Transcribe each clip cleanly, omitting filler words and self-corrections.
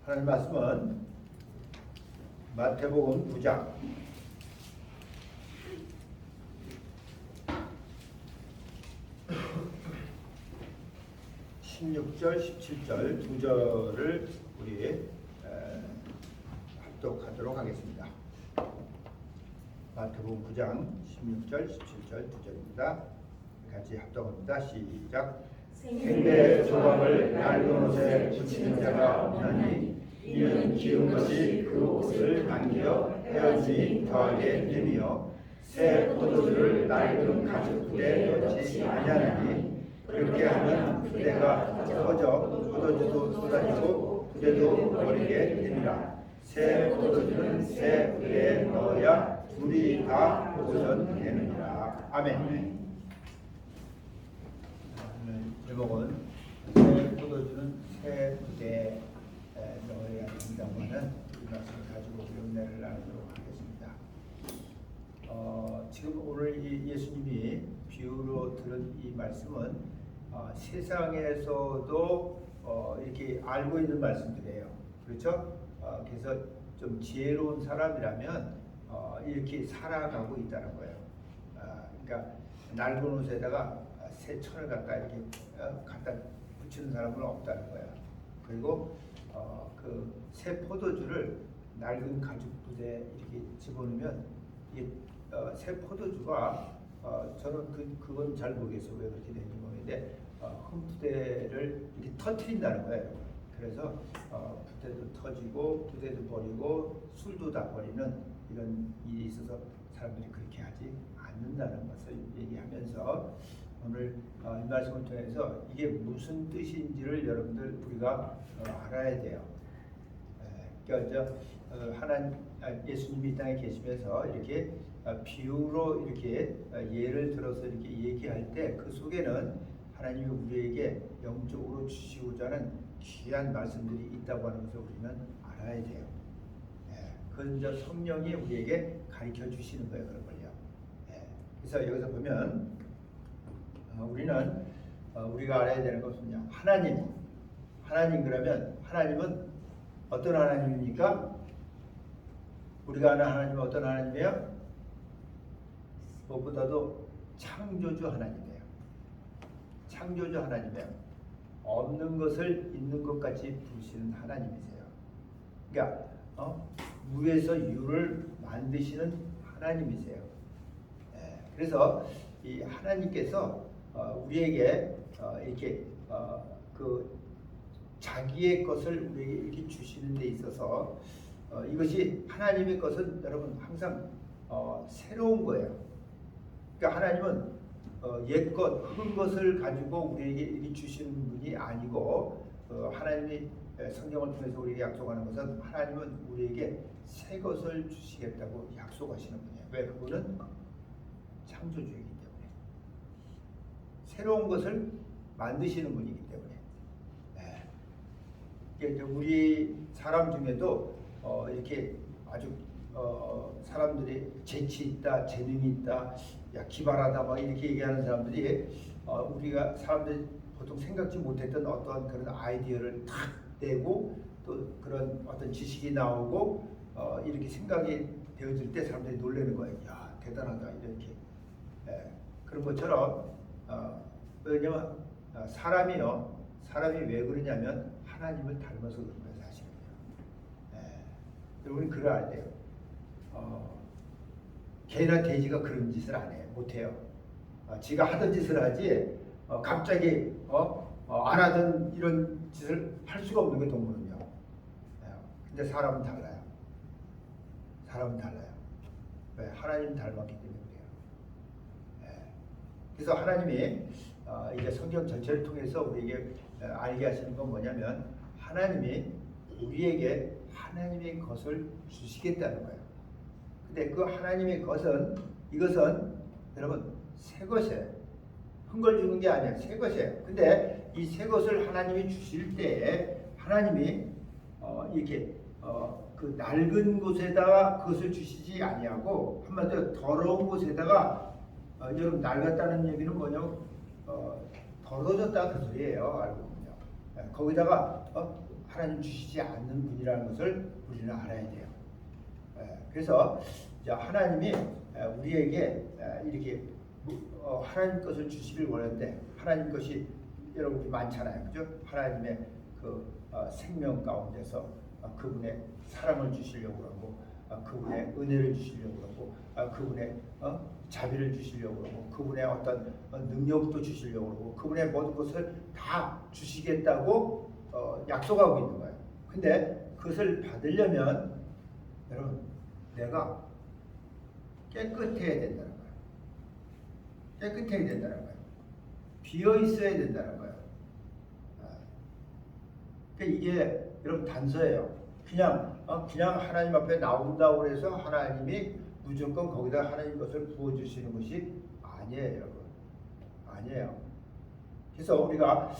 하나님 말씀은 마태복음 9장 16절, 17절 두 절을 우리 합독하도록 하겠습니다. 마태복음 9장 16절, 17절 두 절입니다. 같이 합독합니다. 시작. 생대 조각을 낡은 옷에 붙이는 자가 없나니 이는 기운 것이 그 옷을 당겨 헤어짐이 더하게 됨이요 새 포도주를 낡은 가죽 부대에 넣지 아니하나니 그렇게 하면 부대가 터져 포도주도 쏟아지고 부대도 버리게 됩니다. 새 포도주는 새 부대에 넣어야 둘이 다 보존되느니라. 아멘. 제목은 새 포도주는 새 부대에 넣어야 된다고 하는 이 말씀을 가지고 은혜를 나누도록 하겠습니다. 지금 오늘 예수님이 비유로 들은 이 말씀은 세상에서도 이렇게 알고 있는 말씀들이에요. 그렇죠? 그래서 좀 지혜로운 사람이라면 이렇게 살아가고 있다는 거예요. 그러니까 낡은 옷에다가 새 천을 갖다 이렇게 갖다 붙이는 사람은 없다는 거예요. 그리고 그 새 포도주를 낡은 가죽 부대에 이렇게 집어넣으면 이 새 포도주가 저는 그건 잘 모르겠어요. 왜 그렇게 되는지 모르겠는데 큰 부대를 이렇게 터뜨린다는 거예요. 그래서 부대도 터지고 부대도 버리고 술도 다 버리는 이런 일이 있어서 사람들이 그렇게 하지 않는다는 것을 얘기하면서 오늘 이 말씀을 통해서 이게 무슨 뜻인지를 여러분들 우리가 알아야 돼요. 그러니까 예수님이 이 땅에 계시면서 이렇게 비유로 이렇게 예를 들어서 이렇게 얘기할 때 그 속에는 하나님이 우리에게 영적으로 주시고자 하는 귀한 말씀들이 있다고 하는 것을 우리는 알아야 돼요. 그건 이제 성령이 우리에게 가르쳐 주시는 거예요, 그런 걸요. 그래서 여기서 보면 우리는 우리가 알아야 되는 것은요. 하나님 그러면 하나님은 어떤 하나님입니까? 우리가 아는 하나님은 어떤 하나님이에요? 무엇보다도 창조주 하나님이에요. 창조주 하나님이에요. 없는 것을 있는 것 같이 부르시는 하나님이세요. 그러니까 무에서 유를 만드시는 하나님이세요. 그래서 이 하나님께서 우리에게 이렇게 그 자기의 것을 우리에게 이렇게 주시는 데 있어서 이것이 하나님의 것은 여러분 항상 새로운 거예요. 그러니까 하나님은 옛것, 흙은 것을 가지고 우리에게 이렇게 주시는 분이 아니고 하나님이 성경을 통해서 우리에게 약속하는 것은 하나님은 우리에게 새 것을 주시겠다고 약속하시는 분이에요. 왜? 그분은 창조주이기 때문에 새로운 것을 만드시는 분이기 때문에. 우리 사람 중에도 이렇게 아주 사람들이 재치 있다, 재능이 있다, 야 기발하다 막 이렇게 얘기하는 사람들이 우리가 사람들이 보통 생각지 못했던 어떤 그런 아이디어를 탁 내고 또 그런 어떤 지식이 나오고 이렇게 생각이 되어질 때 사람들이 놀라는 거예요. 야 대단하다 이렇게. 그런 것처럼 왜냐면 사람이 왜 그러냐면 하나님을 닮아서 그런 거예요, 사실은요. 우리는 그걸 알아야 돼요. 개나 돼지가 그런 짓을 안 해요, 못 해요. 지가 하던 짓을 하지, 갑자기 안 하던 이런 짓을 할 수가 없는 게 동물은요. 근데 사람은 달라요. 왜? 하나님 닮았기 때문에 그래요. 그래서 하나님이 이제 성경 전체를 통해서 우리에게 알게 하시는 건 뭐냐면 하나님이 우리에게 하나님의 것을 주시겠다는 거예요. 근데 그 하나님의 것은 이것은 여러분 새 것이에요. 큰 걸 주는 게 아니에요. 새 것이에요. 근데 이 새 것을 하나님이 주실 때 하나님이 이렇게 그 낡은 곳에다가 그것을 주시지 아니하고 한마디로 더러운 곳에다가 여러분 낡았다는 얘기는 뭐냐면 더러워졌다 그 소리예요. 알고 보면 거기다가 하나님 주시지 않는 분이라는 것을 우리는 알아야 돼요. 그래서 이제 하나님이 우리에게 이렇게 하나님 것을 주시길 원하는데 하나님 것이 여러분이 많잖아요, 그죠? 하나님의 그 생명 가운데서 그분의 사랑을 주시려고 하고 그분의 은혜를 주시려고 하고 그분의 자비를 주시려고 하고 그분의 어떤 능력도 주시려고 하고 그분의 모든 것을 다 주시겠다고 약속하고 있는 거예요. 근데 그것을 받으려면 여러분 내가 깨끗해야 된다는 거예요. 깨끗해야 된다는 거예요. 비어 있어야 된다는 거예요. 그러니까 이게 여러분 단서예요. 그냥 하나님 앞에 나온다고 해서 하나님이 무조건 거기다 하나님 것을 부어주시는 것이 아니에요, 여러분. 아니에요. 그래서 우리가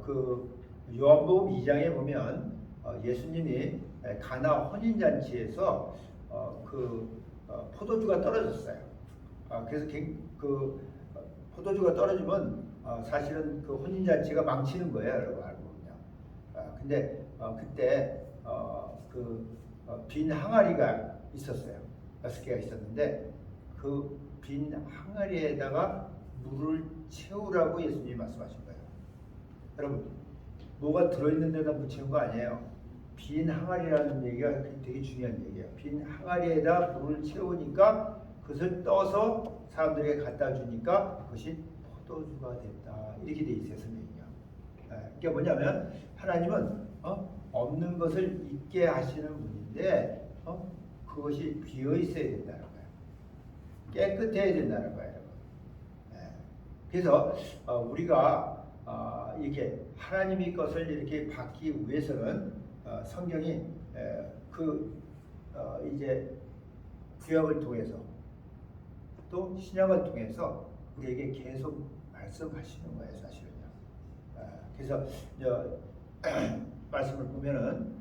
그 요한복음 2장에 보면 예수님이 가나 혼인잔치에서 포도주가 떨어졌어요. 그래서 그 포도주가 떨어지면 사실은 그 혼인잔치가 망치는 거예요, 여러분 알고 보면. 근데 그때 빈 항아리가 있었어요. 6개가 있었는데 그 빈 항아리에다가 물을 채우라고 예수님이 말씀하신 거예요. 여러분 뭐가 들어있는 데다 묻히는 거 아니에요. 빈 항아리라는 얘기가 되게 중요한 얘기예요. 빈 항아리에다 물을 채우니까 그것을 떠서 사람들에게 갖다 주니까 그것이 포도주가 됐다. 이렇게 돼 있어요, 성경이요. 그게 뭐냐면 하나님은 없는 것을 있게 하시는 분인데 그것이 비어 있어야 된다는 거예요. 깨끗해야 된다는 거예요. 그래서 우리가 이렇게 하나님의 것을 이렇게 받기 위해서는 성경이 이제 구약을 통해서 또 신약을 통해서 우리에게 계속 말씀하시는 거예요, 사실은요. 그래서 말씀을 보면은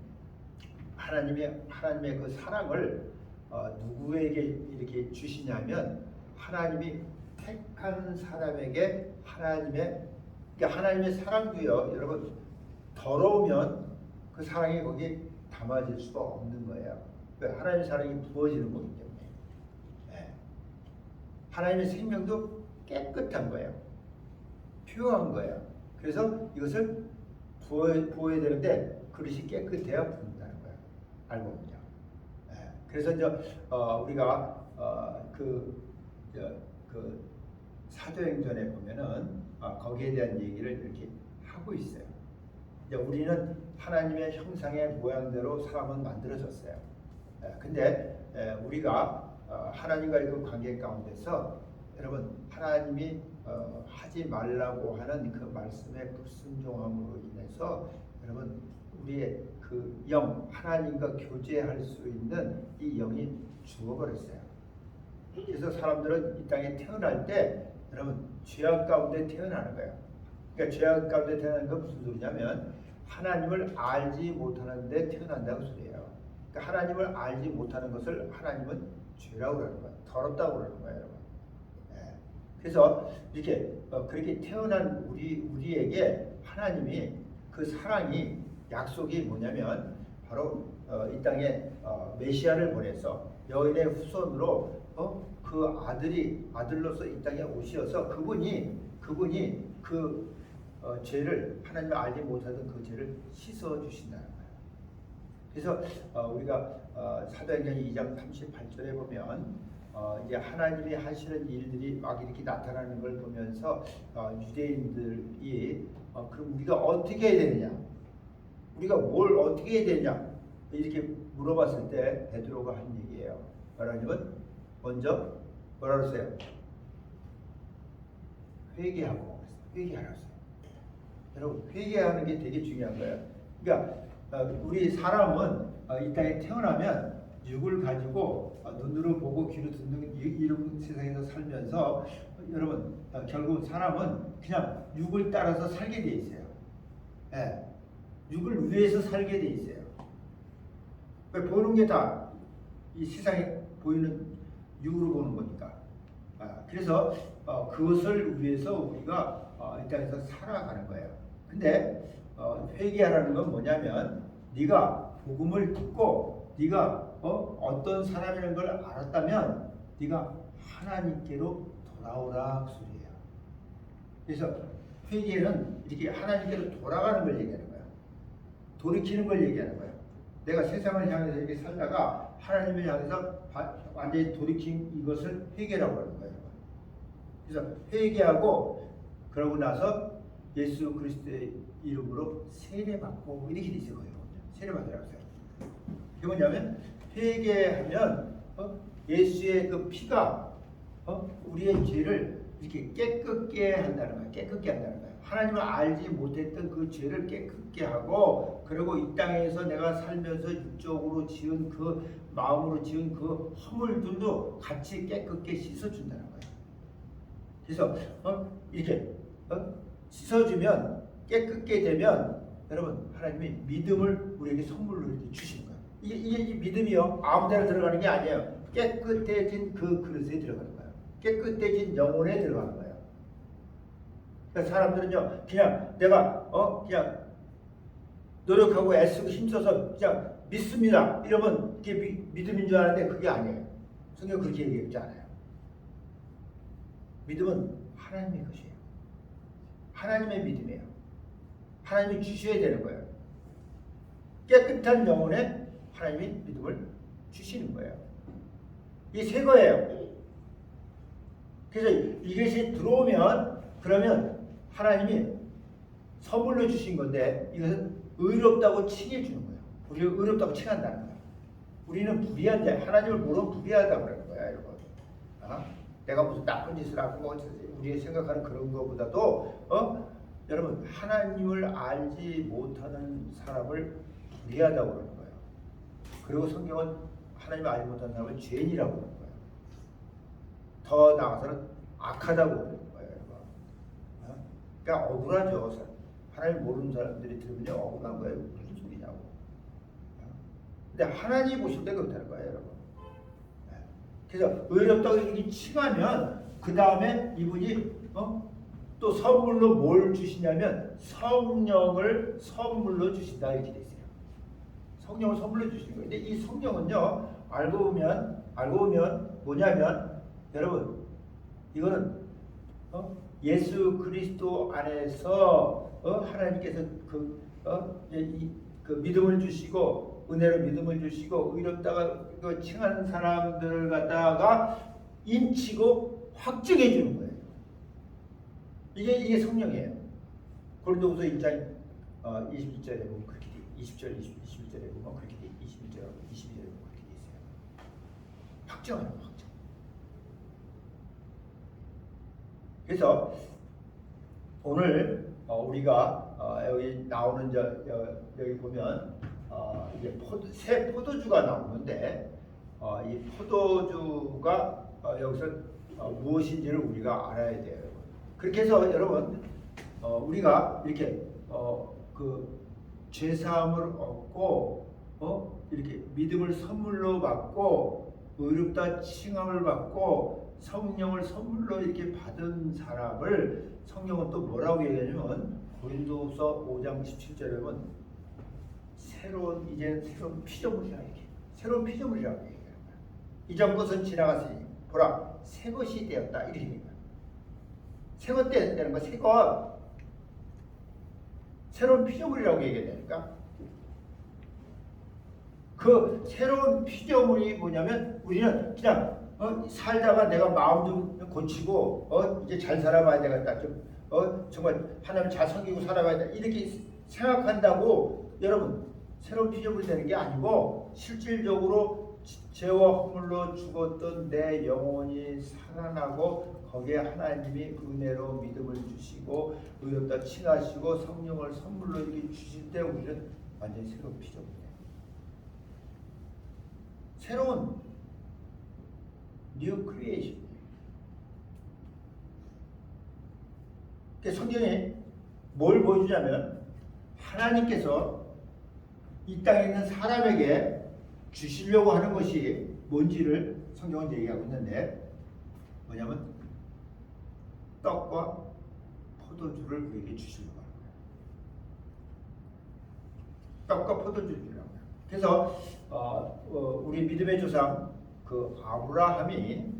하나님의 그 사랑을 누구에게 이렇게 주시냐면 하나님이 택한 사람에게 그러니까 하나님의 사랑도요, 여러분 더러우면 그 사랑이 거기 담아질 수가 없는 거예요. 하나님의 사랑이 부어지는 거기 때문에. 하나님의 생명도 깨끗한 거예요. 퓨어한 거예요. 그래서 이것을 부어야 되는데 그릇이 깨끗해야 부는다는 거예요. 알고 보면. 그래서 이제 우리가 그 사도행전에 보면은 거기에 대한 얘기를 이렇게 하고 있어요. 이제 우리는 하나님의 형상의 모양대로 사람은 만들어졌어요. 근데 우리가 하나님과의 그 관계 가운데서 여러분 하나님이 하지 말라고 하는 그 말씀의 불순종함으로 인해서 여러분 우리의 그 영 하나님과 교제할 수 있는 이 영이 죽어버렸어요. 그래서 사람들은 이 땅에 태어날 때 여러분 죄악 가운데 태어나는 거예요. 그러니까 죄악 가운데 태어나는 건 무슨 소리냐면 하나님을 알지 못하는 데 태어난다고 소리예요. 그러니까 하나님을 알지 못하는 것을 하나님은 죄라고 그러는 거예요. 더럽다고 그러는 거예요, 여러분. 그래서 이렇게 그렇게 태어난 우리에게 하나님이 그 사랑이 약속이 뭐냐면 바로 이 땅에 메시아를 보내서 여인의 후손으로 그 아들로서 이 땅에 오셔서 그분이 그 죄를 하나님을 알지 못하던 그 죄를 씻어 주신다는 거예요. 그래서 우리가 사도행전 2장 38절에 보면 이제 하나님이 하시는 일들이 막 이렇게 나타나는 걸 보면서 유대인들이 그럼 우리가 어떻게 해야 되느냐? 우리가 뭘 어떻게 해야 되느냐? 이렇게 물어봤을 때 베드로가 한 얘기예요. 하나님은 먼저 뭐라 그랬어요? 회개하라고 했어요. 여러분 회개하는 게 되게 중요한 거예요. 그러니까 우리 사람은 이 땅에 태어나면 육을 가지고 눈으로 보고 귀로 듣는 이런 세상에서 살면서 여러분 결국 사람은 그냥 육을 따라서 살게 돼 있어요. 육을 위해서 살게 돼 있어요. 보는 게 다 이 세상에 보이는 육으로 보는 거니까. 그래서 그것을 위해서 우리가 이 땅에서 살아가는 거예요. 근데 회개하라는 건 뭐냐면 네가 복음을 듣고 네가 어떤 사람이라는 걸 알았다면 네가 하나님께로 돌아오라 그 소리예요. 그래서 회개는 이렇게 하나님께로 돌아가는 걸 얘기하는 거야. 돌이키는 걸 얘기하는 거야. 내가 세상을 향해서 이렇게 살다가 하나님을 향해서 완전히 돌이킨 이것을 회개라고 하는 거예요. 그래서 회개하고 그러고 나서 예수 그리스도의 이름으로 세례받고 이렇게 돼 있어요. 세례받으라고 해요. 그게 뭐냐면 회개하면 예수의 그 피가 우리의 죄를 이렇게 깨끗게 한다는 거예요. 깨끗게 한다는 거예요. 하나님을 알지 못했던 그 죄를 깨끗게 하고 그리고 이 땅에서 내가 살면서 육적으로 지은 그 마음으로 지은 그 허물들도 같이 깨끗게 씻어준다는 거예요. 그래서 이렇게 씻어주면 깨끗게 되면 여러분 하나님이 믿음을 우리에게 선물로 이렇게 주시는 거예요. 이게 믿음이요 아무데나 들어가는 게 아니에요. 깨끗해진 그 그릇에 들어가는 거예요. 깨끗해진 영혼에 들어가는 거예요. 그러니까 사람들은요 그냥 내가 그냥 노력하고 애쓰고 힘써서 그냥 믿습니다 이러면 그게 믿음인 줄 아는데 그게 아니에요. 성경 그렇게 얘기하지 않아요. 믿음은 하나님의 것이에요. 하나님의 믿음이에요. 하나님이 주셔야 되는 거예요. 깨끗한 영혼에 하나님이 믿음을 주시는 거예요. 이게 새 거예요. 그래서 이것이 들어오면 그러면 하나님이 선물로 주신 건데 이것은 의롭다고 칭해 주는 거예요. 우리가 의롭다고 칭한다는 거예요. 우리는 불의한 자, 하나님을 모르면 불의하다고 그러는 거야, 여러분. 내가 무슨 나쁜 짓을 하고 우리가 생각하는 그런 것보다도 여러분 하나님을 알지 못하는 사람을 불의하다고 그러는 거예요. 그리고 성경은 하나님을 알지 못하는 사람을 죄인이라고 그러는 거예요. 더 나아가서는 악하다고 그러는 거예요. 그러니까 억울하죠. 하나님 모르는 사람들이 들으면 억울한 거예요. 무슨 소리냐고. 근데 하나님 보실 때 그렇다는 거예요, 여러분. 그래서 의롭다고 이렇게 칭하면 그 다음에 이분이 또 선물로 뭘 주시냐면 성령을 선물로 주신다 이렇게 돼 있어요. 성령을 선물로 주시는 거예요. 근데 이 성령은요 알고 보면 뭐냐면 여러분 이거는 예수 그리스도 안에서 하나님께서 그 믿음을 주시고 은혜로 믿음을 주시고 의롭다가 칭하는 사람들을 갖다가 인치고 확증해 주는 거예요. 이게 성령이에요. 고린도후서 1장 20절에 보면 그렇게 돼. 20절 21절에 보면 그렇게 돼. 21절하고 22절에 보면 그렇게 돼 있어요. 확증하는 거, 확증. 그래서 오늘 우리가 여기 나오는 여기 보면 이제 새 포도주가 나오는데 이 포도주가 여기서 무엇인지를 우리가 알아야 돼요. 그렇게 해서 여러분 우리가 이렇게 그 죄사함을 얻고 이렇게 믿음을 선물로 받고 의롭다 칭함을 받고 성령을 선물로 이렇게 받은 사람을 성경은 또 뭐라고 얘기하냐면 고린도후서 5장 17절에 보면 이제는 새로운 피조물이라 이렇게 새로운 피조물이라고 얘기하는 거야. 이전 것은 지나갔으니 보라 새 것이 되었다 이렇게 얘기해요. 새 것 되는 거 새 것 새로운 피조물이라고 얘기하니까 그 새로운 피조물이 뭐냐면 우리는 그냥 살다가 내가 마음 좀 고치고 이제 잘 살아봐야 되겠다 좀 정말 하나님 잘 섬기고 살아봐야 돼 이렇게 생각한다고 여러분 새로운 피조물이 되는 게 아니고 실질적으로 죄와 허물로 죽었던 내 영혼이 살아나고 거기에 하나님이 은혜로 믿음을 주시고 의롭다 칭하시고 성령을 선물로 이렇게 주실 때 우리는 완전히 새로운 피조물이에요. 새로운 New Creation. 성경에 뭘 보여주냐면 하나님께서 이 땅에 있는 사람에게 주시려고 하는 것이 뭔지를 성경은 얘기하고 있는데 뭐냐면 떡과 포도주를 그에게 주시려고 하는 거예요. 떡과 포도주를 주라고. 그래서 우리 믿음의 조상 그 아브라함이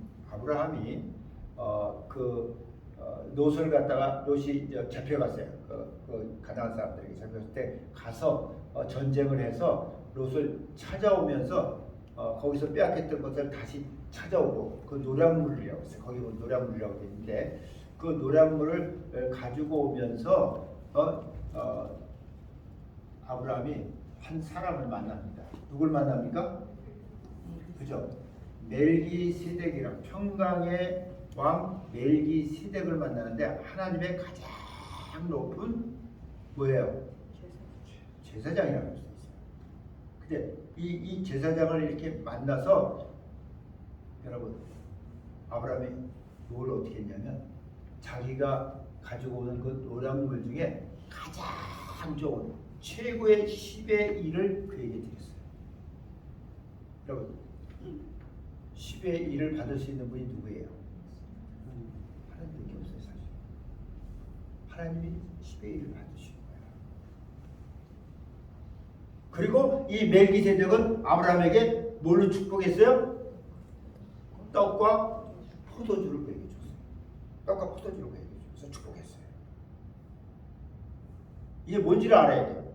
롯을 갖다가 롯이 잡혀갔어요. 그 가나안 사람들에게 잡혔을 때 가서 전쟁을 해서 롯을 찾아오면서 거기서 빼앗겼던 것을 다시 찾아오고 그 노량물이라고 했어요. 거기 보면 노량물이라고 되어 있는데 그 노량물을 가지고 오면서 아브라함이 한 사람을 만납니다. 누굴 만납니까? 그죠? 멜기세덱이랑 평강의 왕 멜기세덱을 만나는데 하나님의 가장 높은 뭐예요? 제사장이라고 할 수 있어요. 근데 이 제사장을 이렇게 만나서 여러분 아브라함이 뭘 어떻게 했냐면 자기가 가지고 오는 그 노량물 중에 가장 좋은 최고의 10의 1을 그에게 드렸어요. 여러분 10의 1을 받을 수 있는 분이 누구예요? 하나님밖에 없어요. 사실 하나님이 10의 1을 받으시는 거예요. 그리고 이 멜기세덱은 아브라함에게 뭘로 축복했어요? 떡과 포도주를 그에게 줬어요. 떡과 포도주를 그에게 줘서 축복했어요. 이게 뭔지를 알아야 돼요.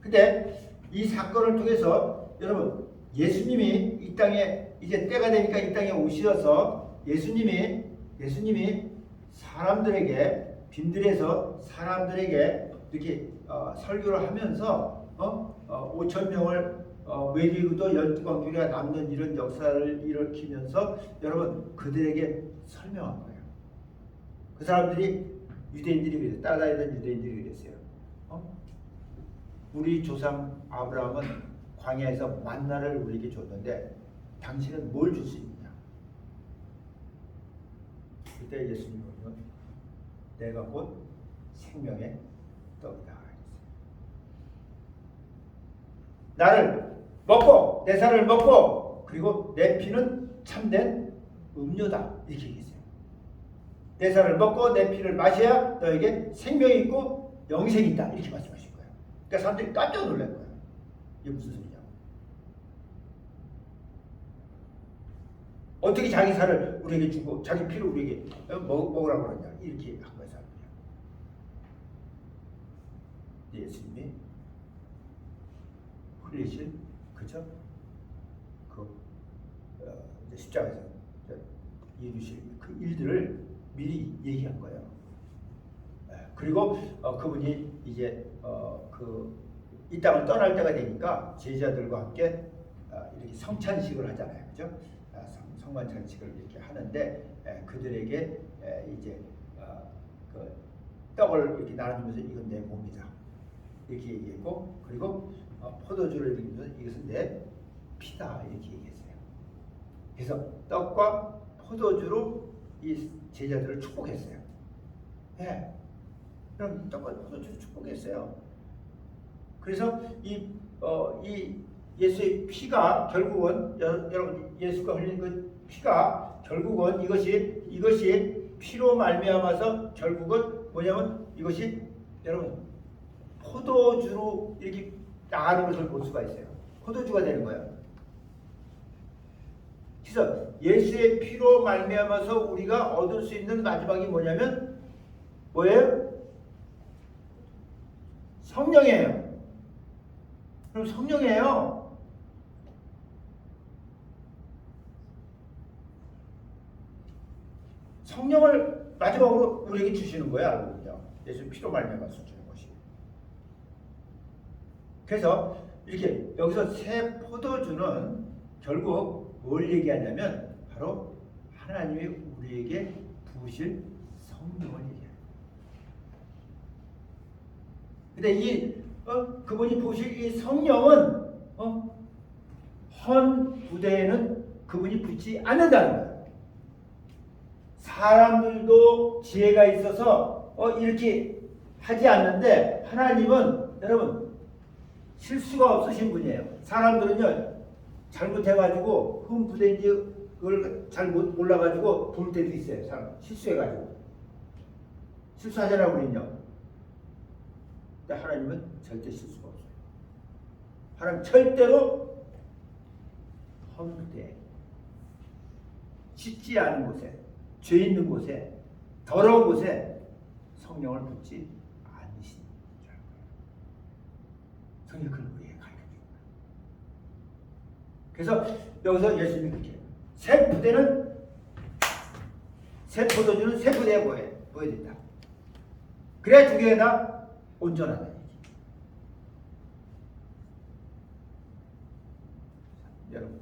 근데 이 사건을 통해서 여러분 예수님이 이 땅에 이제 때가 되니까 이 땅에 오셔서 예수님이 사람들에게 빈들에서 사람들에게 이렇게 설교를 하면서 5천 명을 외리고도 12광주리가 남는 이런 역사를 일으키면서 여러분 그들에게 설명한 거예요. 그 사람들이 유대인들이 그랬어요. 따라다니던 유대인들이 그랬어요. 우리 조상 아브라함은 광야에서 만나를 우리에게 줬는데 당신은 뭘 줄 수 있느냐? 그때 예수님은 내가 곧 생명의 떡이다. 나를 먹고 내 살을 먹고 그리고 내 피는 참된 음료다. 이렇게 얘기했어요. 내 살을 먹고 내 피를 마셔야 너에게 생명이 있고 영생이 있다. 이렇게 말씀하신 거예요. 그러니까 사람들이 깜짝 놀란 거예요. 이게 무슨 소리냐? 어떻게 자기 살을 우리에게 주고 자기 피를 우리에게 먹으라고 그러냐? 이렇게 한 거예요. 예수님이 흘리신 그죠? 이제 십자가에서 이루실 그 일들을 미리 얘기한 거예요. 그리고 그분이 이제 이 땅을 떠날 때가 되니까 제자들과 함께 이렇게 성찬식을 하잖아요, 그죠? 성만찬식을 이렇게 하는데 그들에게 이제 그 떡을 이렇게 나눠주면서 이건 내 몸이다 이렇게 얘기했고 그리고 포도주를 드리면서 이것은 내 피다 이렇게 얘기했어요. 그래서 떡과 포도주로 이 제자들을 축복했어요. 네. 그럼 떡과 포도주로 축복했어요. 그래서 이 예수의 피가 결국은 여러분 예수가 흘린 그 피가 결국은 이것이 피로 말미암아서 결국은 뭐냐면 이것이 여러분 포도주로 이렇게 나가는 것을 볼 수가 있어요. 포도주가 되는 거예요. 그래서 예수의 피로 말미암아서 우리가 얻을 수 있는 마지막이 뭐냐면 뭐예요? 성령이에요. 그럼 성령이에요. 성령을 마지막으로 우리에게 주시는 거예요. 알고 보면 예수 피로 말미암아서 주는 것이. 그래서 이렇게 여기서 새 포도주는 결국 뭘 얘기하냐면 바로 하나님이 우리에게 부으실 성령을 얘기해요. 근데 그분이 부으실 이 성령은 헌 부대에는 그분이 붙지 않는다는 거예요. 사람들도 지혜가 있어서 이렇게 하지 않는데 하나님은 여러분 실수가 없으신 분이에요. 사람들은요 잘못해가지고 흠 부대인지 그걸 잘 몰라가지고 볼 때도 있어요. 사람 실수해가지고 실수하잖아요 우리는요. 근데 하나님은 절대 실수가 없어요. 하나님 절대로 험대 씻지 않은 곳에 죄 있는 곳에 더러운 곳에 성령을 붓지 않으신 줄 알고요. 성령 그걸 우리에게 가르쳐 줍니다. 그래서 여기서 예수님이 그렇게 새 포도주는 새 부대에 부어야 된다. 그래야 두 개가 다 온전하다. 여러분,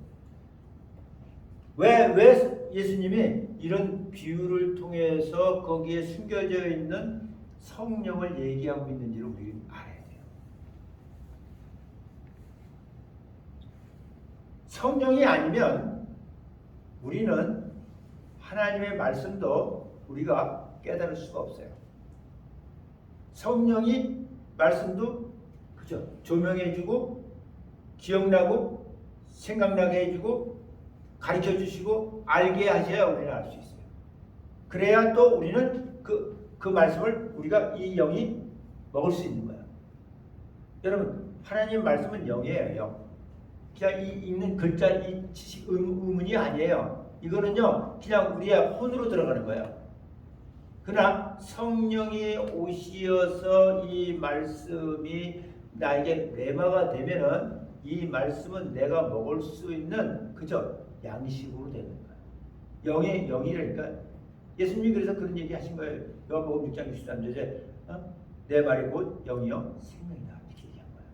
왜 예수님이 이런 비유를 통해서 거기에 숨겨져 있는 성령을 얘기하고 있는지를 우리는 알아야 돼요. 성령이 아니면 우리는 하나님의 말씀도 우리가 깨달을 수가 없어요. 성령이 말씀도 그죠? 조명해주고 기억나고 생각나게 해주고 가르쳐주시고 알게 하셔야 우리는 알 수 있어요. 그래야 또 우리는 그 말씀을 우리가 이 영이 먹을 수 있는 거야. 여러분, 하나님 말씀은 영이에요. 영. 그냥 이 읽는 글자 이 지식 의문이 아니에요. 이거는요 그냥 우리의 혼으로 들어가는 거예요. 그러나 성령이 오시어서 이 말씀이 나에게 레마가 되면은 이 말씀은 내가 먹을 수 있는 그저 양식으로 되는 거예요. 영이라니까. 예수님이 그래서 그런 얘기 하신 거예요. 요한복음 6장 63절에 내 말이 곧 영이요 생명이다 이렇게 얘기한 거예요.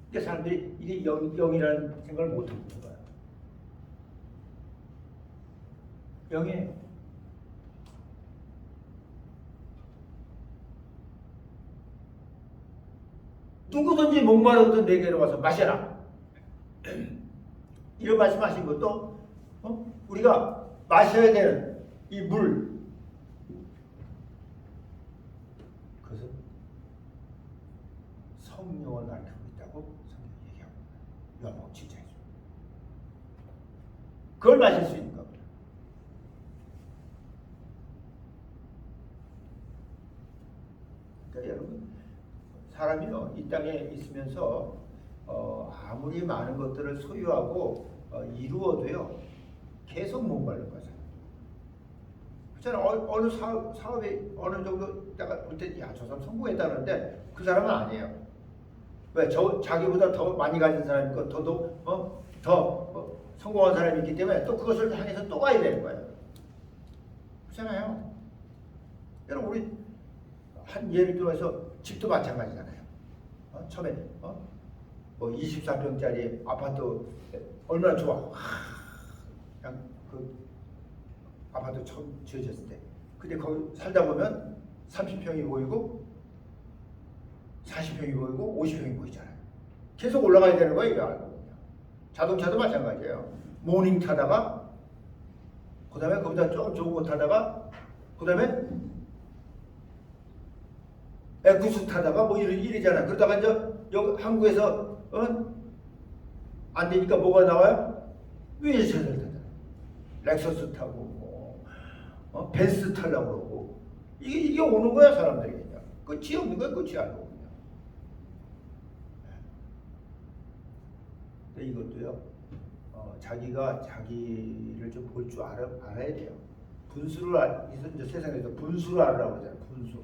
그러니까 사람들이 이게 영이라는 생각을 못 하고 있는 거예요. 영이에요. 누구든지 목마르거든 내게로 와서 마셔라. 이런 말씀하신 것도 우리가 마셔야 되는 이 물, 그것은 성령을 가르치고 있다고 성경이 얘기하고 있어요. 요한복음 7장에서 그걸 마실 수 있는 겁니다. 그러니까 여러분, 사람이요 이 땅에 있으면서 아무리 많은 것들을 소유하고 이루어도요 계속 목마른 거잖아요. 그렇잖아요. 어느 사업에 어느 정도 내가 볼 때 야 저 사람 성공했다는데 그 사람은 아니에요. 왜? 자기보다 더 많이 가진 사람이 있고 더 성공한 사람이 있기 때문에 또 그것을 향해서 또 가야 되는 거예요. 그렇잖아요. 여러분, 우리 한 예를 들어서 집도 마찬가지잖아요. 처음에 뭐 24평짜리 아파트 얼마나 좋아. 그냥 그 아파트 처음 지어졌을 때. 근데 거기 살다 보면 30평이 보이고 40평이 보이고 50평이 보이잖아요. 계속 올라가야 되는 거예요. 이거 알고 보면. 자동차도 마찬가지예요. 모닝 타다가 그 다음에 거기다 좀 좋은 거 타다가 그 다음에 에쿠스 타다가 뭐 이러잖아. 그러다가 이제 여기 한국에서 안 되니까 뭐가 나와요? 외제차를 타잖아. 렉서스 타고 벤츠 타려고 그러고 이게 오는 거야 사람들이 그냥. 끝이 없는 거야. 끝이 안 오고 그냥. 근데 이것도요 자기가 자기를 좀 볼 줄 알아야 돼요. 분수를 이제 세상에서 분수를 알으라고 그러잖아요. 분수.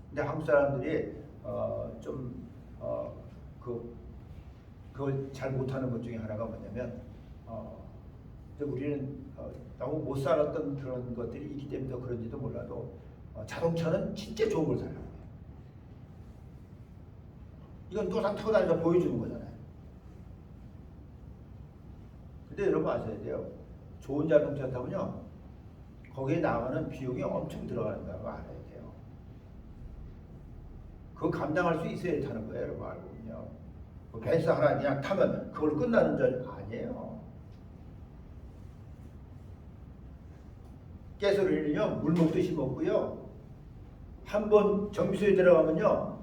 근데 한국 사람들이 그걸 잘 못하는 것 중에 하나가 뭐냐면 우리는 너무 못 살았던 그런 것들이 있기 때문에 더 그런지도 몰라도 자동차는 진짜 좋은 걸 살라고 해요. 이건 또상 타고 다니면서 보여주는 거잖아요. 근데 여러분 아셔야 돼요. 좋은 자동차 타면요 거기에 나가는 비용이 엄청 들어간다는 거 알아야 돼요. 그거 감당할 수 있어야 타는 거예요. 여러분 알고 보면요. 벤츠 하나 그냥 타면 그걸 끝나는 줄 아니에요. 가솔린은요 물 먹듯이 먹고요. 한 번 정비소에 들어가면요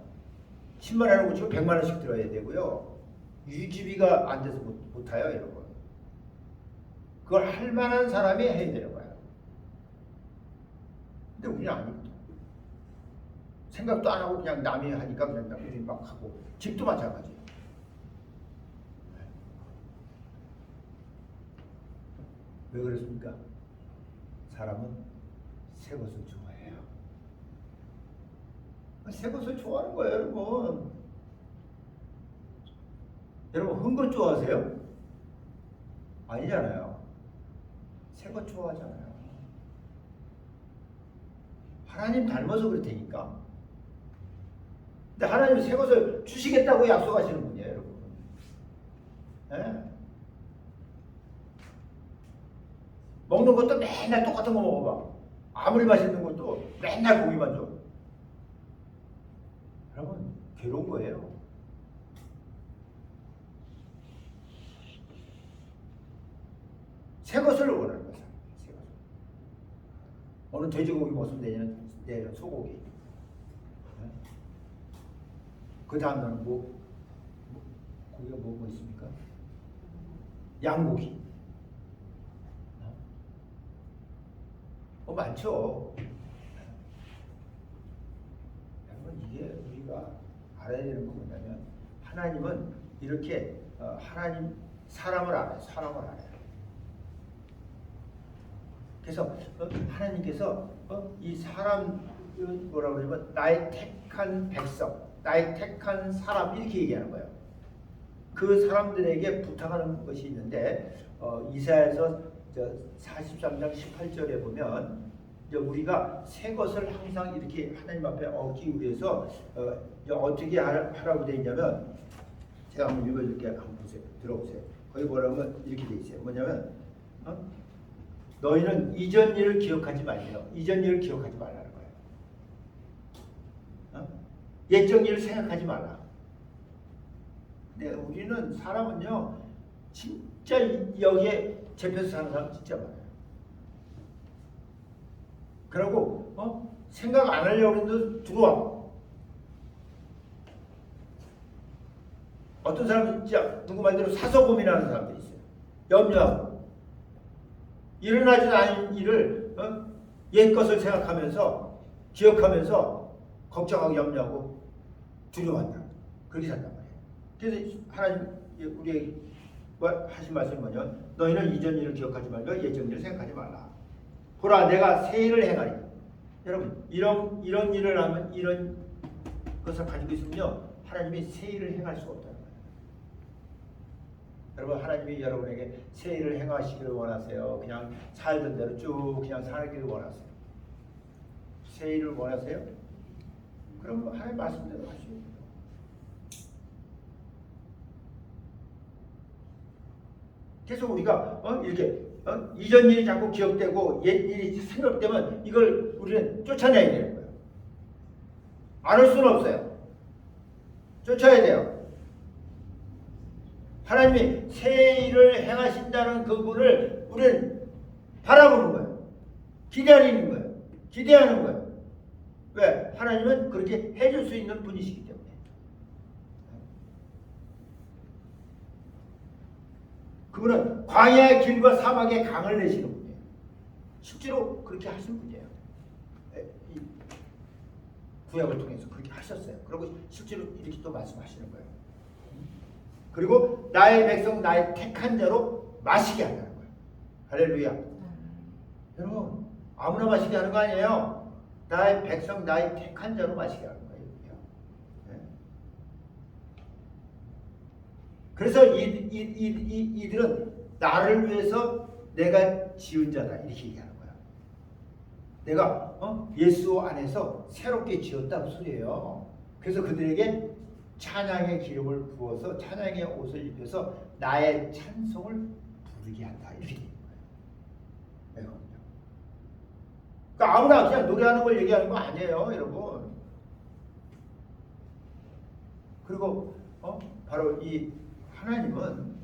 10만 원을 고치고 100만 원씩 들어야 되고요. 유지비가 안 돼서 못 타요, 여러분. 그걸 할 만한 사람이 해야 되는 거예요. 근데 우리는 아니거든. 생각도 안 하고 그냥 남이 하니까 그냥 우리 막 하고 집도 마찬가지예요. 왜 그렇습니까? 사람은 새 것을 좋아해요. 새 것을 좋아하는 거예요, 여러분. 여러분 흥것 좋아하세요? 아니잖아요. 새 것 좋아하잖아요. 하나님 닮아서 그렇다니까. 근데 하나님이 새 것을 주시겠다고 약속하시는 분이에요, 여러분. 네? 먹는 것도 맨날 똑같은 거 먹어봐. 아무리 맛있는 것도 맨날 고기만 줘. 여러분 괴로운 거예요. 새 것을 원하는 거죠. 새 것을. 오늘 돼지고기 먹으면 내일은 소고기. 네? 그 다음 날은 고기가 뭐 있습니까? 양고기. 많죠. 여러분 이게 우리가 알아야 되는 건 뭐냐면 하나님은 이렇게 하나님 사람을 알아요. 사람을 알아요. 그래서 하나님께서 이 사람 뭐라고 그러면 나의 택한 백성, 나의 택한 사람 이렇게 얘기하는 거예요. 그 사람들에게 부탁하는 것이 있는데 이사야서 43장 18절에 보면 이제 우리가 새 것을 항상 이렇게 하나님 앞에 얻기 위해서 어떻게 하라고 되어 있냐면 제가 한번 읽어줄게요. 한번 보세요. 들어보세요. 거기 뭐라면 이렇게 되어 있어요. 뭐냐면 너희는 이전 일을 기억하지 말래요. 이전 일을 기억하지 말라는 거예요. 옛적 일을 생각하지 말라. 근데 우리는 사람은요 진짜 여기에 잡혀서 사는 사람 진짜 많아요. 그러고 생각 안 하려고 했는데 들어와. 어떤 사람은 진짜 누구 말대로 사서 고민하는 사람들이 있어요. 염려하고 일어나지 않은 일을 옛 것을 생각하면서 기억하면서 걱정하고 염려하고 두려워한다. 그렇게 산단 말이에요. 그래서 하나님 우리에게 하신 말씀이 뭐냐면 너희는 이전 일을 기억하지 말고 예전 일을 생각하지 말라. 보라 내가 새 일을 행하리. 여러분 이런 일을 하면 이런 것을 가지고 있으면요 하나님이 새 일을 행할 수가 없다는 거예요. 여러분 하나님이 여러분에게 새 일을 행하시기를 원하세요? 그냥 살던 대로 쭉 그냥 살기를 원하세요? 새 일을 원하세요? 그럼 하나님 말씀대로 하시면 돼요. 그래서 우리가 이렇게 이전 일이 자꾸 기억되고 옛 일이 생각되면 이걸 우리는 쫓아내야 되는 거예요. 안 할 수는 없어요. 쫓아야 돼요. 하나님이 새 일을 행하신다는 그분을 우리는 바라보는 거예요. 기다리는 거예요. 기대하는 거예요. 왜? 하나님은 그렇게 해줄 수 있는 분이시기 때문에. 그분은 광야의 길과 사막의 강을 내시는 분이에요. 실제로 그렇게 하신 분이에요. 이 구약을 통해서 그렇게 하셨어요. 그리고 실제로 이렇게 또 말씀하시는 거예요. 그리고 나의 백성 나의 택한 자로 마시게 한다는 거예요. 할렐루야. 여러분 아무나 마시게 하는 거 아니에요. 나의 백성 나의 택한 자로 마시게 하는 거예요. 네. 그래서 이들은 나를 위해서 내가 지은 자다 이렇게 얘기하는 거야. 내가 예수 안에서 새롭게 지었다는 소리예요. 그래서 그들에게 찬양의 기름을 부어서 찬양의 옷을 입혀서 나의 찬송을 부르게 한다 이렇게 되는 거예요. 네, 그러니까 아무나 그냥 노래하는 걸 얘기하는 거 아니에요, 여러분. 그리고 바로 이 하나님은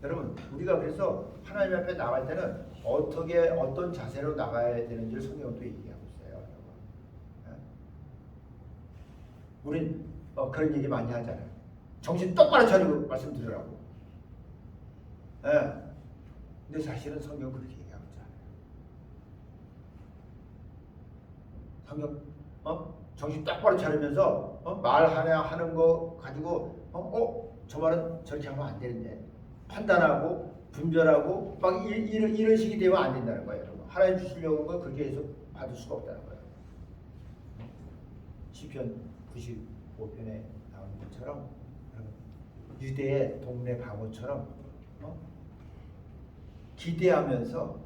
여러분 우리가 그래서 하나님 앞에 나갈 때는 어떤 자세로 나가야 되는지를 성경은 또 얘기하고 있어요. 우린 그런 얘기 많이 하잖아요. 정신 똑바로 차리고 말씀드리라고. 근데 사실은 성경은 그렇게 얘기하고 있잖아요. 성경 정신 똑바로 차리면서 말 하나 하는 거 가지고 저 말은 저렇게 하면 안 되는데 판단하고 분별하고 막 이런 식이 되면 안 된다는 거예요. 여러분. 하나님 주시려고 한 거 그렇게 해서 받을 수가 없다는 거예요. 시편 95편에 나오는 것처럼 유대의 동네 바보처럼 기대하면서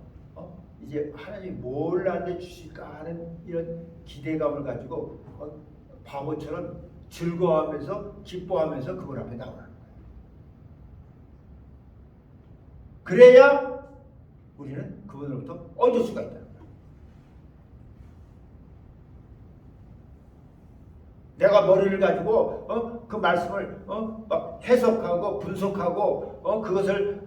이제 하나님이 뭘 나한테 주실까 하는 이런 기대감을 가지고 바보처럼 즐거워하면서 기뻐하면서 그분 앞에 나오라는 거예요. 그래야 우리는 그분으로부터 얻을 수가 있다는 거예요. 내가 머리를 가지고 그 말씀을 막 해석하고 분석하고 그것을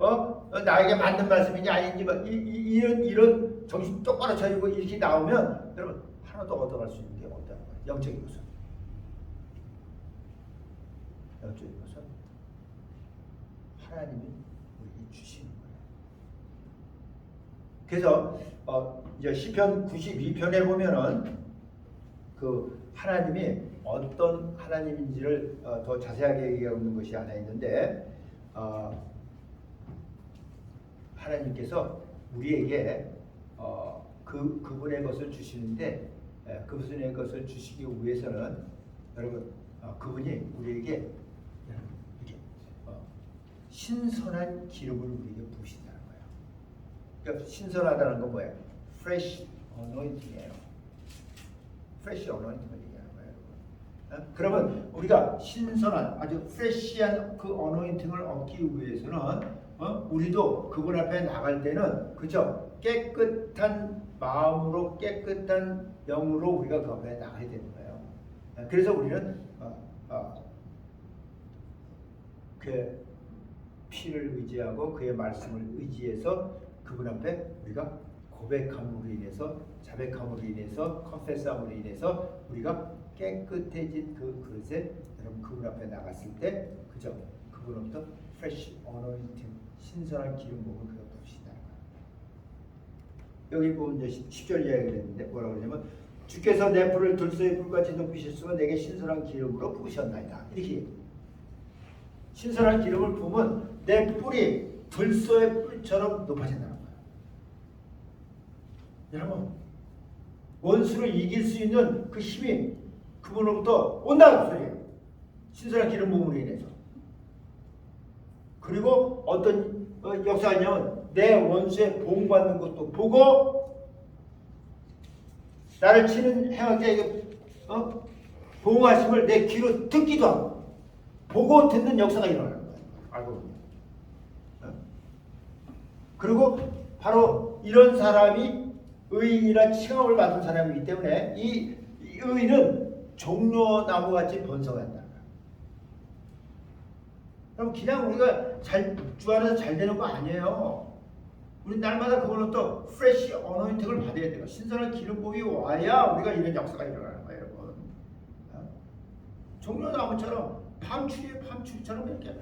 나에게 맞는 말씀인지 아닌지 이런 정신 똑바로 차리고 이렇게 나오면 여러분 하나도 얻어갈 수 있는 게 없다는 거예요. 영적인 것은 하나님이 우리에게 주시는 거예요. 그래서 이제 시편 92편에 보면은 그 하나님이 어떤 하나님인지를 더 자세하게 얘기하는 것이 하나 있는데 하나님께서 우리에게 그분의 것을 주시는데 그분의 것을 주시기 위해서는 여러분 그분이 우리에게 이렇게 신선한 기름을 우리에게 부으신다는 거예요. 그러니까 신선하다는 건 뭐예요? Fresh anointing이에요. Fresh anointing을 얘기하는 거예요, 여러분. 그러면 우리가 신선한 아주 프레시한 그 어노인팅을 얻기 위해서는 우리도 그분 앞에 나갈 때는 그죠? 깨끗한 마음으로 깨끗한 영으로 우리가 그 앞에 나가야 되는 거예요. 그래서 우리는 그 피를 의지하고 그의 말씀을 의지해서 그분 앞에 우리가 고백함으로 인해서 자백함으로 인해서 컨페스함으로 인해서 우리가 깨끗해진 그 그릇에 여러분 그분 앞에 나갔을 때 그죠? 그분으로부터 fresh anointing 신선한 기름 부음을 그가 부으신다는 거예요. 여기 보면 이제 10절 이야기를 했는데 뭐라고 그러냐면 주께서 내 뿔을 들소의 뿔같이 높이셨으면 내게 신선한 기름으로 부으셨나이다. 이렇게 신선한 기름을 부으면 내 뿔이 들소의 뿔처럼 높아진다는 거예요. 여러분 원수를 이길 수 있는 그 힘이 그분으로부터 온다는 소리예요. 신선한 기름 부음으로 인해서. 그리고 어떤 역사가 있냐면 내 원수의 보응받는 것도 보고 나를 치는 행악자에게 보응하심을 내 귀로 듣기도 하고 보고 듣는 역사가 일어나는 거예요. 알고 보면. 그리고 바로 이런 사람이 의인이라 칭함을 받은 사람이기 때문에 이 의인은 종려나무같이 번성한다. 그럼 그냥 우리가 주 안에서 잘 되는 거 아니에요. 우리 날마다 그걸로부터 프레시 어노인팅을 받아야 돼요. 신선한 기름 부음이 와야 우리가 이런 역사가 일어나는 거예요, 여러분. 종려나무처럼 밤추리처럼 이렇게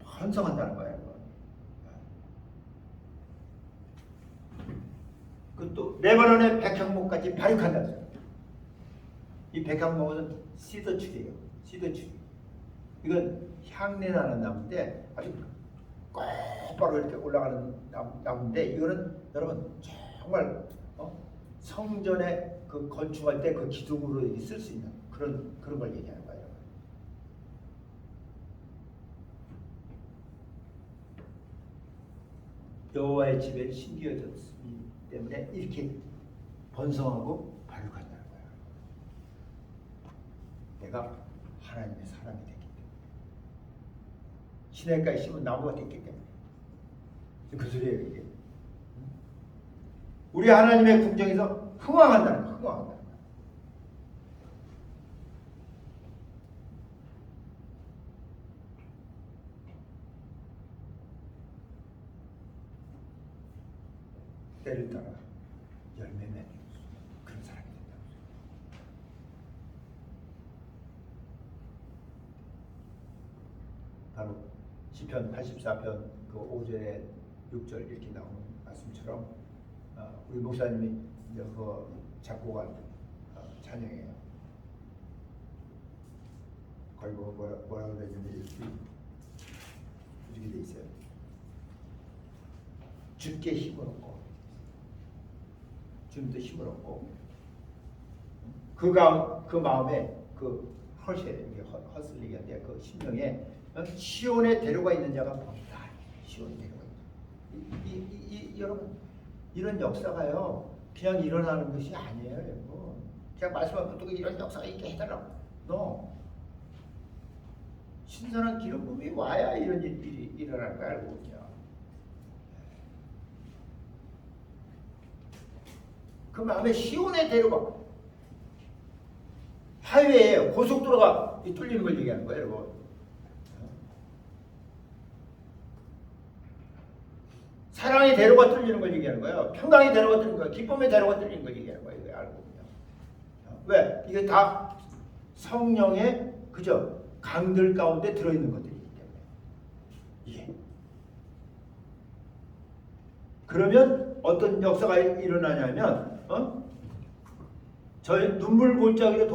번성한다는 거예요, 여러분. 그또 레바논의 백향목같이 발육한다는 거예요. 이 백향목은 시더추리예요. 시더추리. 이건 향내 나는 나무인데 아주 곧바로 이렇게 올라가는 나무인데 이거는 여러분 정말 성전에 그 건축할 때 그 기둥으로 쓸 수 있는 그런 걸 얘기하는 거예요. 여호와의 집에 심겨졌기 때문에 이렇게 번성하고 발육한다는 거예요. 내가 하나님의 사람이 됐기 때문에 시냇가에 심은 나무가 됐기 때문에 그 소리예요 이게. 우리 하나님의 궁정에서 흥왕한다는 거예요. 흥왕한다는 거예요. 때를 따라 열매 맺는 그런 사람이 된다고. 바로 시편 84편 그 5절에 6절 이렇게 나오는 말씀처럼 우리 목사님이 이제 그 작곡한 찬양해요. 거기 뭐라고 되는데 이렇게 돼 있어요. 주께 힘을 얻고, 주님도 힘을 얻고, 그 마음에 그 허슬리게 할 때 그 심령에 시온에 데려가 있는 자가 보이다. 시온에 데려가 있다. 여러분 이런 역사가요 그냥 일어나는 것이 아니에요. 여러분 그냥 말씀을 붙들고 이런 역사가 있게 해달라고. 신선한 기름 부음이 와야 이런 일이 일어날 거 알거든요. 그 마음에 시온에 데려가. 하이웨이에 고속도로가 뚫리는 걸 얘기하는 거예요, 여러분. 사랑의 대로가 뚫리는 걸 얘기하는 거예요. 평강의 대로가 뚫리는 거예요. 기쁨의 대로가 뚫리는 걸 얘기하는 거예요. 이거 알고 보면. 왜? 이게 다 성령의 그죠? 강들 가운데 들어있는 것들이기 때문에. 이게. 그러면 어떤 역사가 일어나냐면, 저희 눈물 골짜기로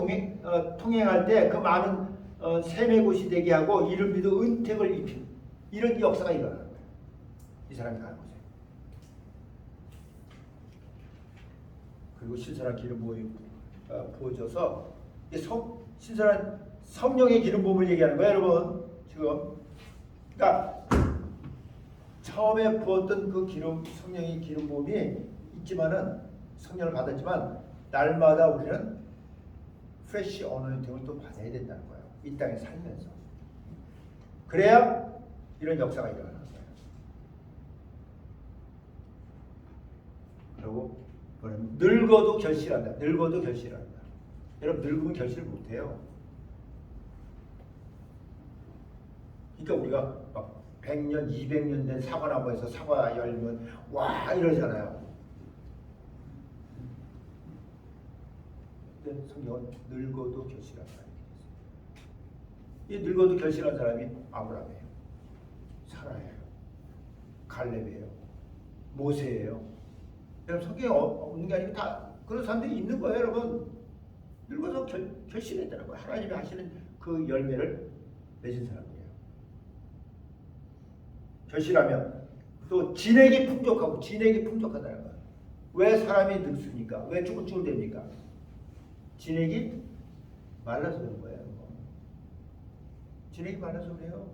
통행할 때 그 많은 샘의 곳이 되게 하고 이를 믿어 은택을 입히는 이런 역사가 일어나는 거예요. 이 사람이 가는 곳에. 그리고 신선한 기름 부음이 부어져서 신선한 성령의 기름 부음을 얘기하는 거예요, 여러분. 지금 그러니까 처음에 부었던 그 성령의 기름 부음이 있지만은 성령을 받았지만 날마다 우리는 프레시 어노인팅을 또 받아야 된다는 거예요. 이 땅에 살면서. 그래야 이런 역사가 일어나는 거예요. 그리고 뭐냐면 늙어도 결실한다. 늙어도 결실한다. 여러분 늙으면 결실을 못해요. 그러니까 우리가 막 100년, 200년 된 사과나무에서 사과 열면 와 이러잖아요. 성경은 늙어도 결실한 사람이 있어요. 이 늙어도 결실한 사람이 아브라함이에요. 사라예요. 갈렙이에요. 모세예요. 여러분 성경에 없는 게 아니고 다 그런 사람들이 있는 거예요. 여러분 늙어서 결실했다는 거예요. 하나님이 하시는 그 열매를 맺은 사람이에요. 결실하면 또 진액이 풍족하다는 거예요. 왜 사람이 늙습니까? 왜 쭈글쭈글됩니까? 진액이 말라서 그런 거예요. 진액이 말라서 그래요.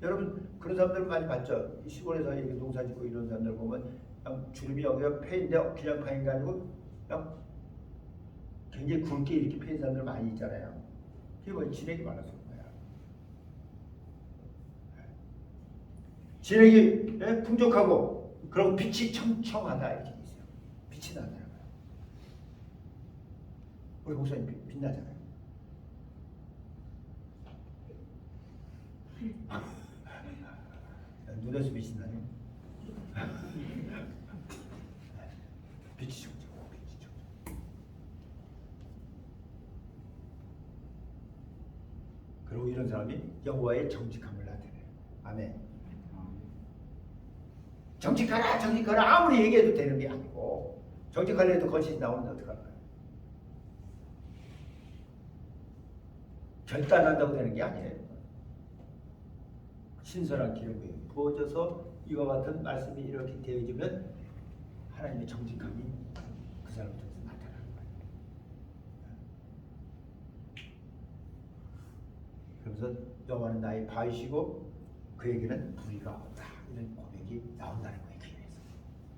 여러분 그런 사람들 많이 봤죠? 시골에서 이렇게 농사 짓고 이런 사람들 보면 그냥 주름이 여기가 패인데 그냥 파인 게 아니고 그냥 굉장히 굵게 이렇게 패인 사람들 많이 있잖아요. 그게 뭐 진액이 말라서 그런 거야. 진액이 풍족하고 그리고 빛이 청청하다 이렇게 있어요. 빛이 나는 거예요. 우리 목사님 빛나잖아요. 눈에서 빛이 나네. 빛이 청청하고 빛이 청청. 그리고 이런 사람이 여호와의 정직함을 나타내요. 아멘. 정직하라 아무리 얘기해도 되는 게 아니고 정직하려 해도 거짓이 나오는데 어떡할까요? 결단한다고 되는 게 아니에요. 신선한 기름이 부어져서 이와 같은 말씀이 이렇게 되어지면 하나님의 정직함이 그 사람 통해서 나타나는 거예요. 그러면서 여호와는 나의 바위시고 그에게는 불의가 없다. 이런 고백이 나온다는 거예요.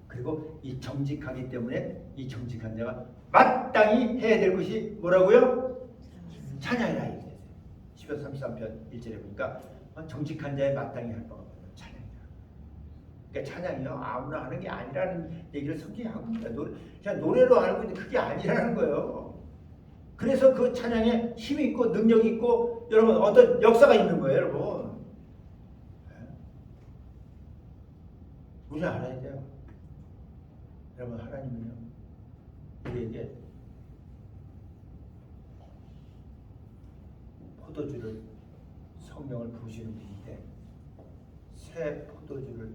그리고 이 정직하기 때문에 이 정직한 자가 마땅히 해야 될 것이 뭐라고요? 찬양이라. 시편 33편 1절에 보니까 정직한 자의 마땅히 할 바가 뭐예요? 찬양이다. 그러니까 찬양이요 아무나 하는 게 아니라는 얘기를 성경이 하고 있습니다. 그냥 노래로 알고 있는데 그게 아니라는 거예요. 그래서 그 찬양에 힘이 있고 능력이 있고 여러분 어떤 역사가 있는 거예요, 여러분. 우리는 알아야 돼요. 여러분 하나님은요 우리에게 포도주를 성령을 부으시는 분인데 새 포도주를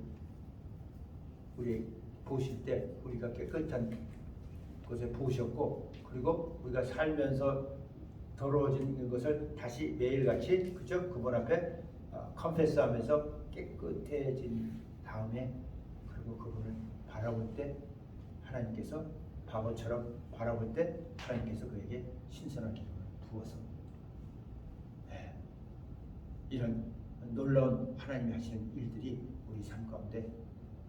우리 부으실 때 우리가 깨끗한 그것에 부으셨고 그리고 우리가 살면서 더러워진 것을 다시 매일같이 그죠? 그분 앞에 컨페스하면서 깨끗해진 다음에 그리고 그분을 바라볼 때 하나님께서 바보처럼 바라볼 때 하나님께서 그에게 신선한 기름을 부어서 이런 놀라운 하나님이 하시는 일들이 우리 삶 가운데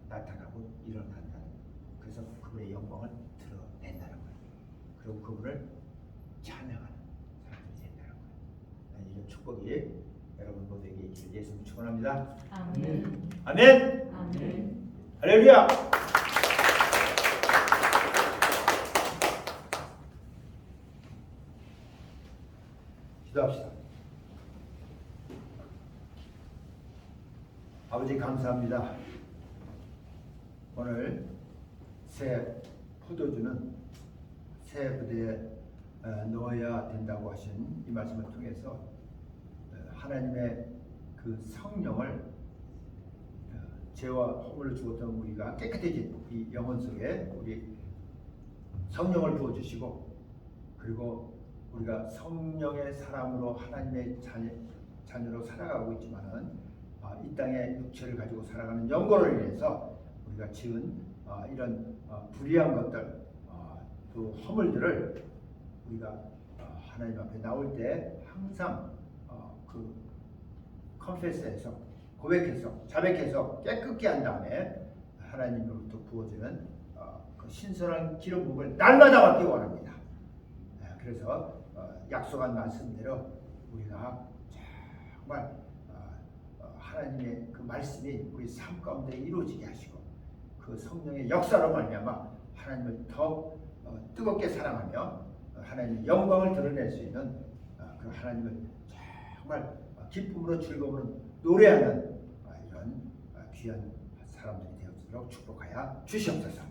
나타나고 일어난다는, 그래서 그분의 영광을 드러낸다는 거예요. 그리고 그분을 찬양하는 사람들이 된다는 거예요. 이런 축복이 여러분 모두에게 있기를 예수님 축원합니다. 아멘. 아멘. 아멘. 할렐루야. 기도합시다. 아버지 감사합니다. 오늘 새 포도주는 새 부대에 넣어야 된다고 하신 이 말씀을 통해서 하나님의 그 성령을 죄와 허물을 죽었던 우리가 깨끗해진 이 영혼 속에 우리 성령을 부어주시고 그리고 우리가 성령의 사람으로 하나님의 자녀로 살아가고 있지만은 이 땅에 육체를 가지고 살아가는 영혼을 인해서 우리가 지은 이런 불의한 것들 또 허물들을 우리가 하나님 앞에 나올 때 항상 그 컨페스해서 고백해서 자백해서 깨끗게 한 다음에 하나님으로부터 부어지는 그 신선한 기름 부음을 날마다 받기 원합니다. 그래서 약속한 말씀대로 우리가 정말 하나님의 그 말씀이 우리 삶 가운데 이루어지게 하시고 그 성령의 역사로 말미암아 하나님을 더 뜨겁게 사랑하며 하나님의 영광을 드러낼 수 있는 그 하나님을 정말 기쁨으로 즐거움으로 노래하는 이런 귀한 사람들이 되어지도록 축복하여 주시옵소서.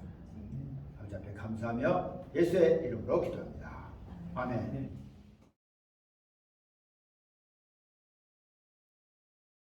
아버지 앞에 감사하며 예수의 이름으로 기도합니다. 아멘.